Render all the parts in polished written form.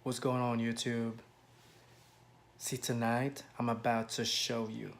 What's going on, YouTube? See, tonight I'm about to show you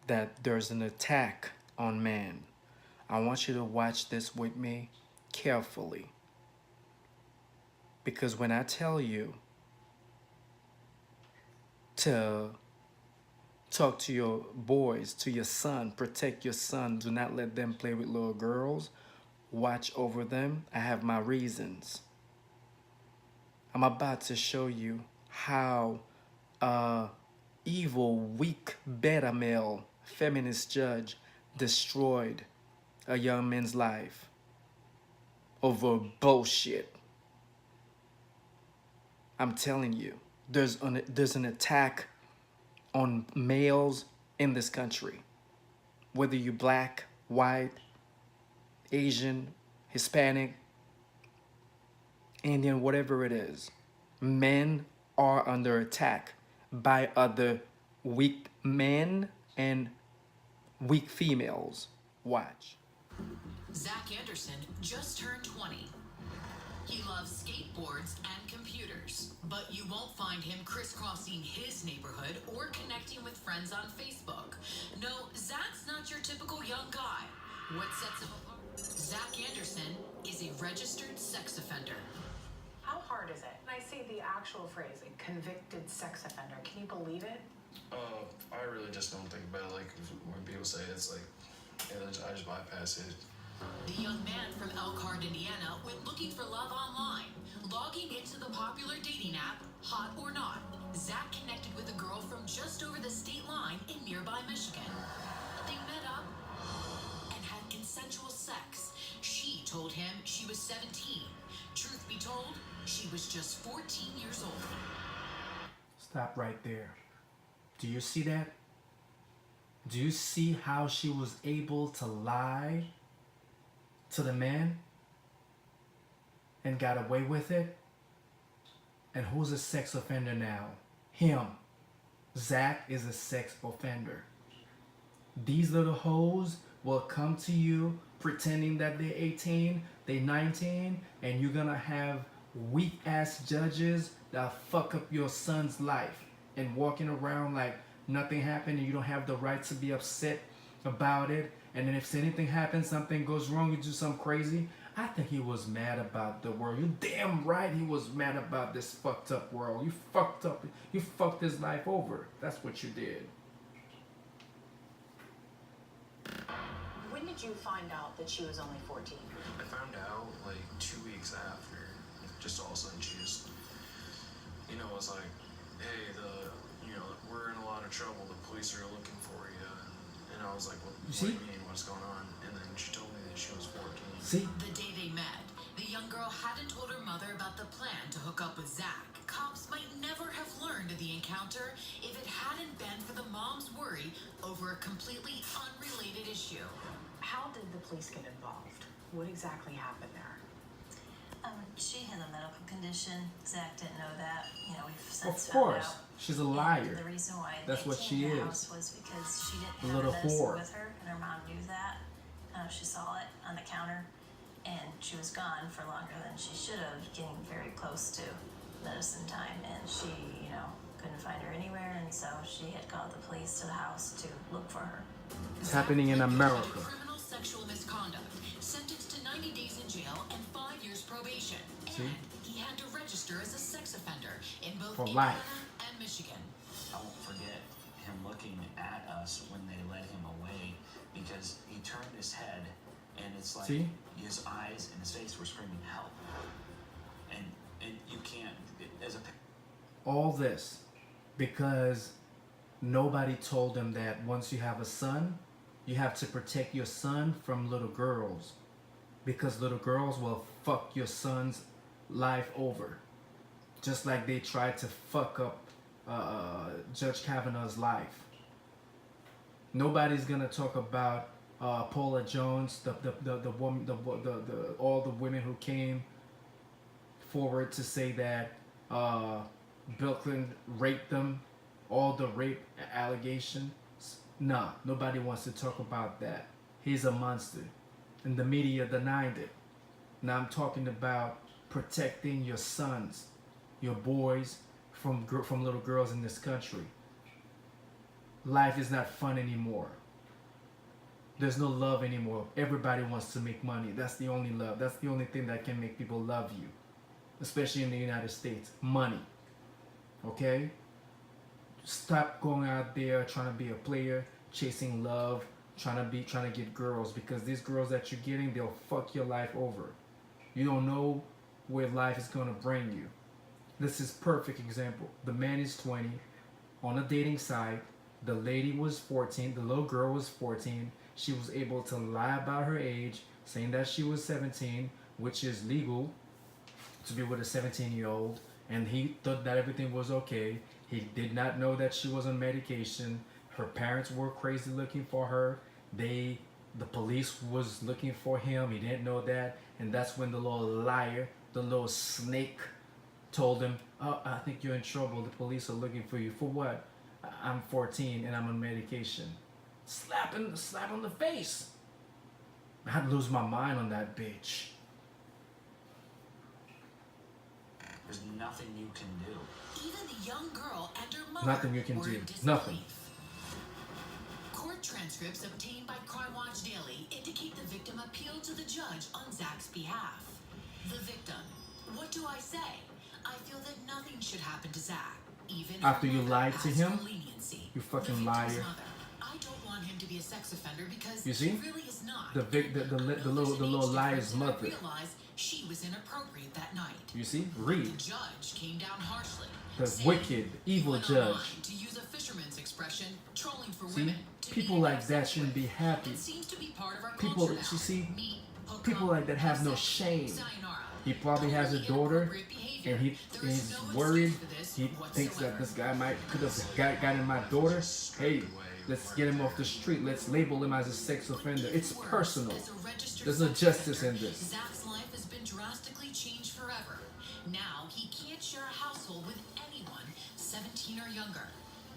that there's an attack on man. I want you to watch this with me carefully, because when I tell you to talk to your boys, to your son, protect your son, do not let them play with little girls, watch over them, I have my reasons. I'm about to show you how evil, weak, beta male feminist judge destroyed a young man's life over bullshit. I'm telling you, there's an attack on males in this country. Whether you're black, white, Asian, Hispanic, Indian, whatever it is, men are under attack by other weak men and weak females. Watch. Zach Anderson just turned 20. He loves skateboards and computers, but you won't find him crisscrossing his neighborhood or connecting with friends on Facebook. No, Zach's not your typical young guy. What sets him apart? Zach Anderson is a registered sex offender. How hard is it? I see the actual phrase, a convicted sex offender. Can you believe it? I really just don't think about it. Like when people say it, it's like, yeah, I just bypass it. The young man from Elkhart, Indiana, went looking for love online. Logging into the popular dating app, Hot or Not, Zach connected with a girl from just over the state line in nearby Michigan. They met up and had consensual sex. She told him she was 17. Truth be told, she was just 14 years old. Stop right there. Do you see that? Do you see how she was able to lie to the man and got away with it? And who's a sex offender now? Him. Zach is a sex offender. These little hoes will come to you pretending that they're 18, they're 19, and you're gonna have weak ass judges that fuck up your son's life and walking around like nothing happened, and you don't have the right to be upset about it. And then if anything happens, something goes wrong, you do something crazy. I think he was mad about the world. You damn right he was mad about this fucked up world. You fucked up. You fucked his life over. That's what you did. When did you find out that she was only 14? I found out like 2 weeks after. Just all of a sudden she just, was like, hey, we're in a lot of trouble. The police are looking for you. And I was like, what do you mean? What's going on? And then she told me that she was 14. See? The day they met, the young girl hadn't told her mother about the plan to hook up with Zach. Cops might never have learned of the encounter if it hadn't been for the mom's worry over a completely unrelated issue. How did the police get involved? What exactly happened there? She had a medical condition. Zach didn't know that. We've since Of found course. out. She's a liar. And the reason why That's they what came she to the is. house was because she didn't A have little medicine whore. with her, and her mom knew that. She saw it on the counter, and she was gone for longer than she should have, getting very close to medicine time, and she, couldn't find her anywhere, and so she had called the police to the house to look for her. It's happening in America. Criminal sexual misconduct, sentenced to 90 days in jail and 5 years probation. See? And he had to register as a sex offender in both For Indiana life. and Michigan. I won't forget him looking at us when they led him away, because he turned his head and it's like See? his eyes and his face were screaming help. And you can't, as a All this because nobody told him that once you have a son, you have to protect your son from little girls, because little girls will fuck your son's life over, just like they tried to fuck up Judge Kavanaugh's life. Nobody's gonna talk about Paula Jones, the woman, all the women who came forward to say that Bill Clinton raped them, all the rape allegations. Nah, nobody wants to talk about that. He's a monster, and the media denied it. Now I'm talking about protecting your sons. your boys, from little girls in this country. Life is not fun anymore. There's no love anymore. Everybody wants to make money. That's the only love. That's the only thing that can make people love you, especially in the United States. Money. Okay? Stop going out there trying to be a player, chasing love, trying to get girls, because these girls that you're getting, they'll fuck your life over. You don't know where life is going to bring you. This is perfect example. The man is 20 on a dating site. The lady was 14. The little girl was 14. She was able to lie about her age, saying that she was 17, which is legal to be with a 17-year-old. And he thought that everything was okay. He did not know that she was on medication. Her parents were crazy looking for her. The police was looking for him. He didn't know that. And that's when the little liar, the little snake, told him, "Oh, I think you're in trouble. The police are looking for you." For what? "I'm 14 and I'm on medication." Slap on the face. I'd lose my mind on that bitch. There's nothing you can do. Even the young girl and her mother Nothing you can were do. in disbelief. Nothing. Court transcripts obtained by Crime Watch Daily indicate the victim appealed to the judge on Zach's behalf. The victim: "What do I say? I feel that nothing should happen to Zach, even After her you mother lied to asked him? for leniency." You fucking The victim's liar. mother: "I don't want him to be a sex offender because You see? he really is not. The little liar's I mother. realized she was inappropriate that night." You see? The Read. judge came down harshly. The saying wicked, he evil went judge. online, to use a fisherman's expression, trolling for See? women. to People meet like and have that sex shouldn't with. be happy. It seems to be part of our People, culture now. you see, Meet, hook people up, like that have no sex, shame. sayonara. He probably has a Totally daughter, inappropriate behavior. and There is he's no worried. excuse for this He thinks that whatsoever. this guy could have gotten my daughter. Hey, let's get him off the street. Let's label him as a sex offender. It's Worse, personal. as a registered There's no sex justice offender, in this. Zach's life has been drastically changed forever. Now he can't share a household with anyone 17 or younger.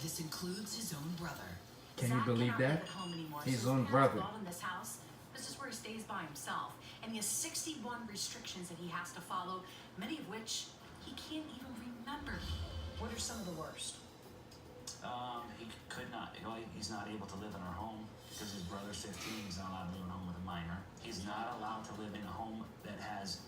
This includes his own brother. Can you Zach believe cannot live that? at home anymore, His so own he brother. has in this house. This is where he stays by himself, and he has 61 restrictions that he has to follow, many of which he can't even remember. What are some of the worst? He could not. He's not able to live in our home because his brother's 15. He's not allowed to live in a home with a minor. He's not allowed to live in a home that has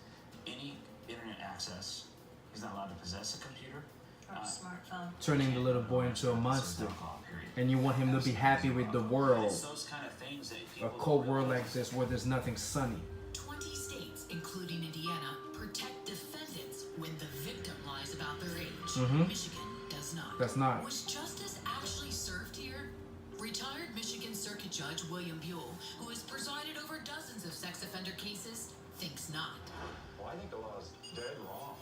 any internet access. He's not allowed to possess a computer. Or a smartphone. Turning the little boy into a monster. Period. And you want him to be happy with the world. It's those kind of things that A people cold don't world like realize. this where there's nothing sunny. 20 states, including Indiana, protect defendants when the victim lies about their age. Michigan does not. That's not. Was justice actually served here? Retired Michigan Circuit Judge William Buell, who has presided over dozens of sex offender cases, thinks not. Well, I think the law is dead wrong.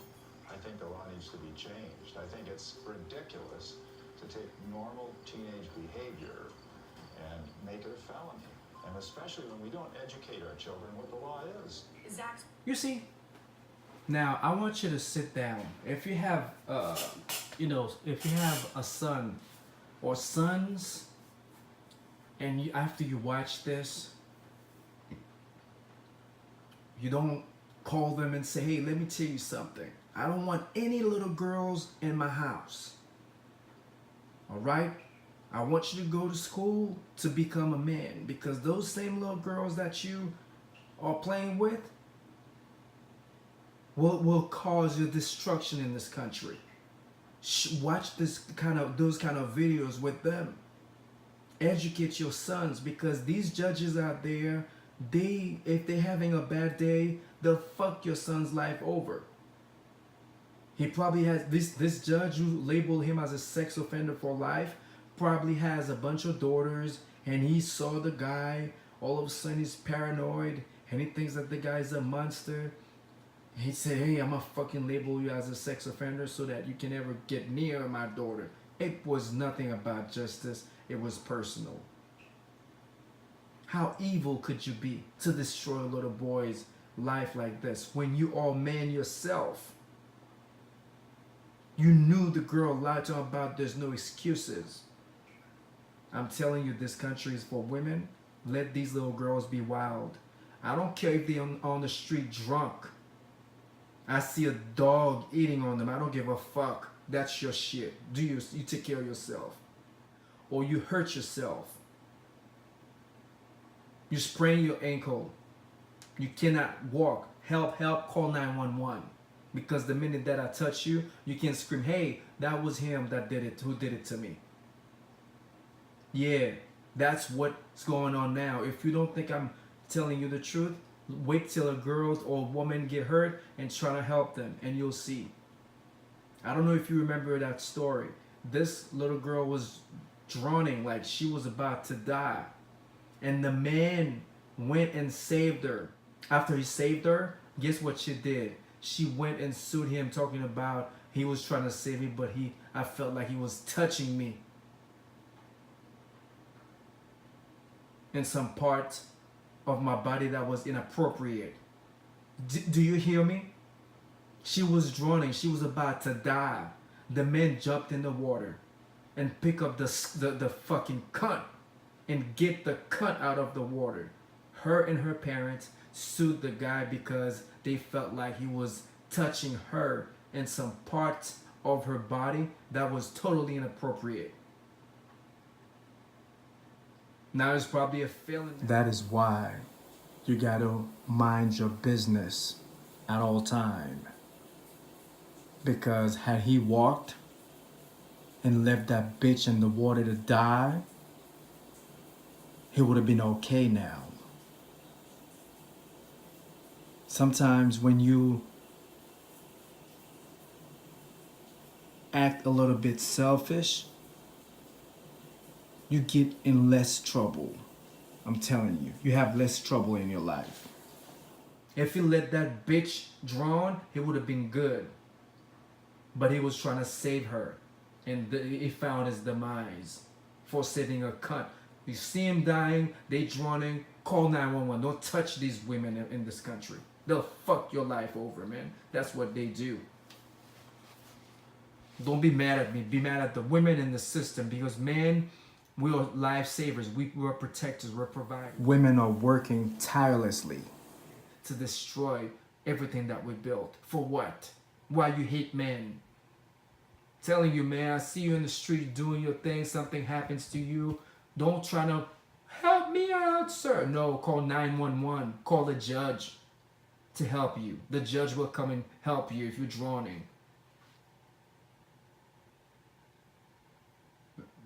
I think the law needs to be changed. I think it's ridiculous to take normal teenage behavior and make it a felony. And especially when we don't educate our children what the law is. Zach's You see? Now, I want you to sit down. If you have, if you have a son or sons, and after you watch this, you don't call them and say, "Hey, let me tell you something. I don't want any little girls in my house. All right? I want you to go to school to become a man, because those same little girls that you are playing with will cause your destruction in this country. Watch those kind of videos with them. Educate your sons, because these judges out there, if they're having a bad day, they'll fuck your son's life over. He probably has this judge who labeled him as a sex offender for life, probably has a bunch of daughters, and he saw the guy. All of a sudden he's paranoid and he thinks that the guy's a monster. He said, "Hey, I'm gonna fucking label you as a sex offender so that you can never get near my daughter." It was nothing about justice. It was personal. How evil could you be to destroy a little boy's life like this when you are man yourself? You knew the girl lied to him about there's no excuses. I'm telling you, this country is for women. Let these little girls be wild. I don't care if they're on the street drunk. I see a dog eating on them. I don't give a fuck. That's your shit. You take care of yourself. Or you hurt yourself. You sprain your ankle. You cannot walk. Help, call 911. Because the minute that I touch you, you can scream, hey, that was him that did it. Who did it to me? Yeah, that's what's going on now. If you don't think I'm telling you the truth, wait till a girl or a woman get hurt and try to help them, and you'll see. I don't know if you remember that story. This little girl was drowning, like she was about to die. And the man went and saved her. After he saved her, guess what she did? She went and sued him, talking about he was trying to save me, but I felt like he was touching me in some part of my body that was inappropriate. Do you hear me? She was drowning. She was about to die. The man jumped in the water and picked up the fucking cunt and get the cunt out of the water. Her and her parents sued the guy because they felt like he was touching her in some parts of her body that was totally inappropriate. Now it's probably a feeling. That is why you gotta mind your business at all time. Because had he walked and left that bitch in the water to die, he would have been okay now. Sometimes when you act a little bit selfish, you get in less trouble. I'm telling you, you have less trouble in your life. If you let that bitch drown, it would have been good. But he was trying to save her, and he found his demise for saving a cunt. You see him dying, they drowning, call 911. Don't touch these women in this country. They'll fuck your life over, man. That's what they do. Don't be mad at me. Be mad at the women in the system, because men, we are lifesavers. We are protectors. We're providers. Women are working tirelessly to destroy everything that we built. For what? Why you hate men? Telling you, man, I see you in the street doing your thing. Something happens to you. Don't try to help me out, sir. No, call 911. Call a judge to help you. The judge will come and help you if you're drowning.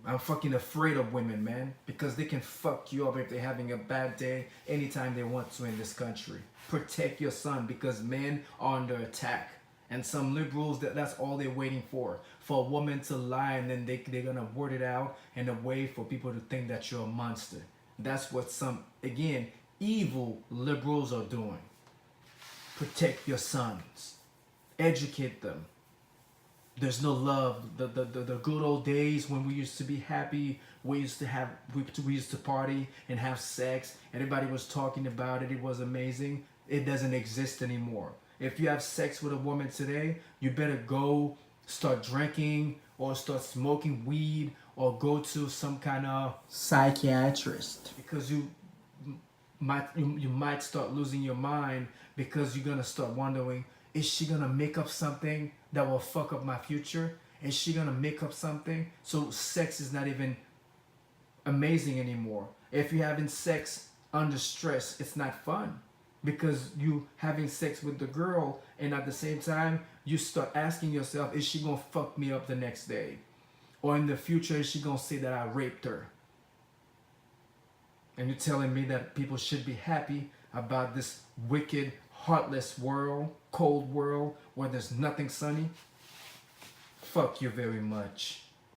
I'm fucking afraid of women, man, because they can fuck you up if they're having a bad day anytime they want to in this country. Protect your son, because men are under attack. And some liberals, that's all they're waiting for a woman to lie, and then they're gonna word it out in a way for people to think that you're a monster. That's what some, again, evil liberals are doing. Protect your sons. Educate them. There's no love. The good old days when we used to be happy, we used to party and have sex. Everybody was talking about it. It was amazing. It doesn't exist anymore. If you have sex with a woman today, you better go start drinking or start smoking weed or go to some kind of psychiatrist, because you might start losing your mind, because you're gonna start wondering, is she gonna make up something that will fuck up my future? Is she gonna make up something? So sex is not even amazing anymore. If you're having sex under stress, it's not fun, because you having sex with the girl, and at the same time you start asking yourself, is she gonna fuck me up the next day? Or in the future, is she gonna say that I raped her? And you're telling me that people should be happy about this wicked, heartless world, cold world, where there's nothing sunny? Fuck you very much.